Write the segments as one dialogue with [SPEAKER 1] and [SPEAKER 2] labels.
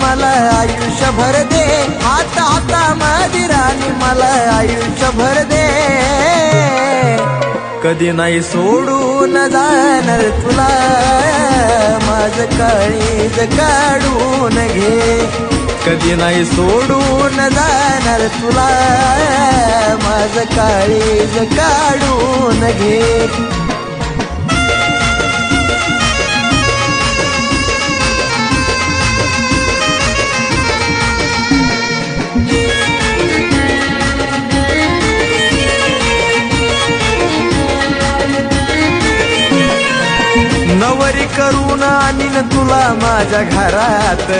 [SPEAKER 1] मला आयुष्यभर दे, हाता हातामध्ये राणी मला आयुष्यभर दे. कधी नाही सोडून जाणार तुला, माझं काळीज काढून घे. कधी नाही सोडून जाणार तुला, माझं काळीज काढून घे. नवरी करून आणीन तुला माझ्या घरात,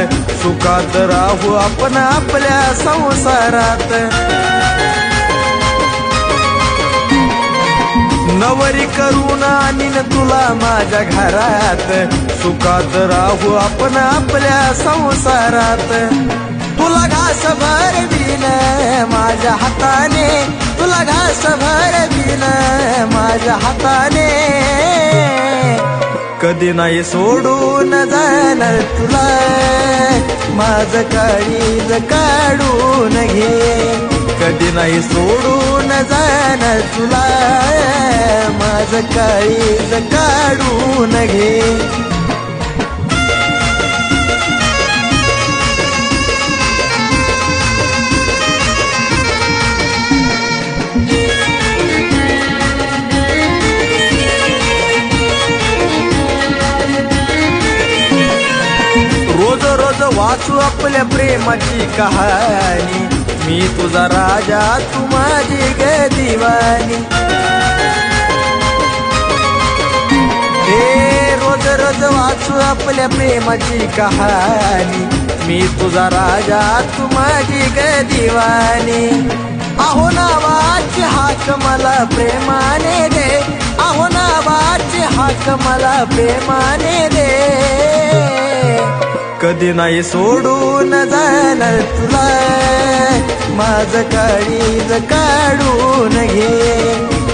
[SPEAKER 1] सुखात राहू आपण आपल्या संसारात. नवरी करून आणीन तुला माझ्या घरात, सुखात राहू आपण आपल्या संसारात. तुला घास भरवीन माझ्या हाताने, तुला घास भरवीन माझ्या हाताने. कधी नाही सोडून जाणार तुला, माझं काळीज काढून घे. कधी नाही सोडून जाणार तुला, माझं काळीज काढून घे. रोज रोज वाचू आपल्या प्रेमाची कहाणी, मी तुझा राजा तू माझी ग दिवानी. हे रोज रोज वाचू आपल्या प्रेमाची कहाणी, मी तुझा राजा तू माझी ग दिवानी. अहो नावाची हाक मला प्रेमाने दे, अहो नावाची हाक मला प्रेमाने दे. कधी नाही सोडून जाणार तुला, माझं काळीज काढून घे.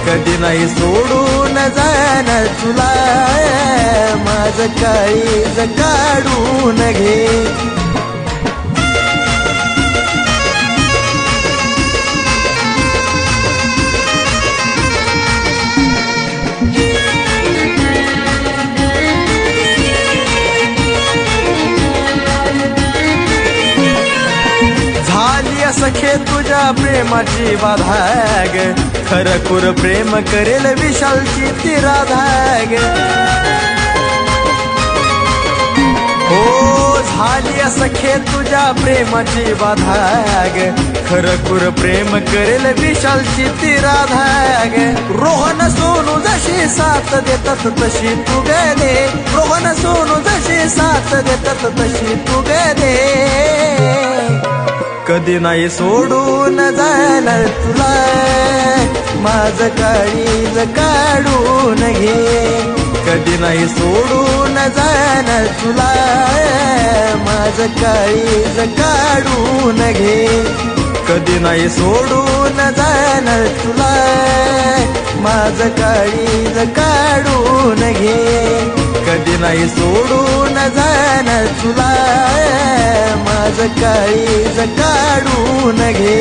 [SPEAKER 1] कधी नाही सोडून जाणार तुला, माझं काळीज काढून घे. सखे तुझ्या प्रेमाची बाधाग, खरखुर प्रेम करेल विशालची ती राधाग. हो झाली सखे तुझ्या प्रेमाची बाधाग, खरखुर प्रेम करेल विशालची ती राधाग. रोहन सोनू जशी साथ देतात तशी तू ग दे, रोहन सोनू जशी साथ देतात तशी तू ग दे. कधी नाही सोडून जाणार तुला, माझं काळीज काढून घे. कधी नाही सोडून जाणार तुला, माझं काळीज काढून घे. कधी नाही सोडून जाणार तुला, माझं काळीज काढून घे. कधी नाही सोडून जाणार तुला, माझं काळीज काढून घे.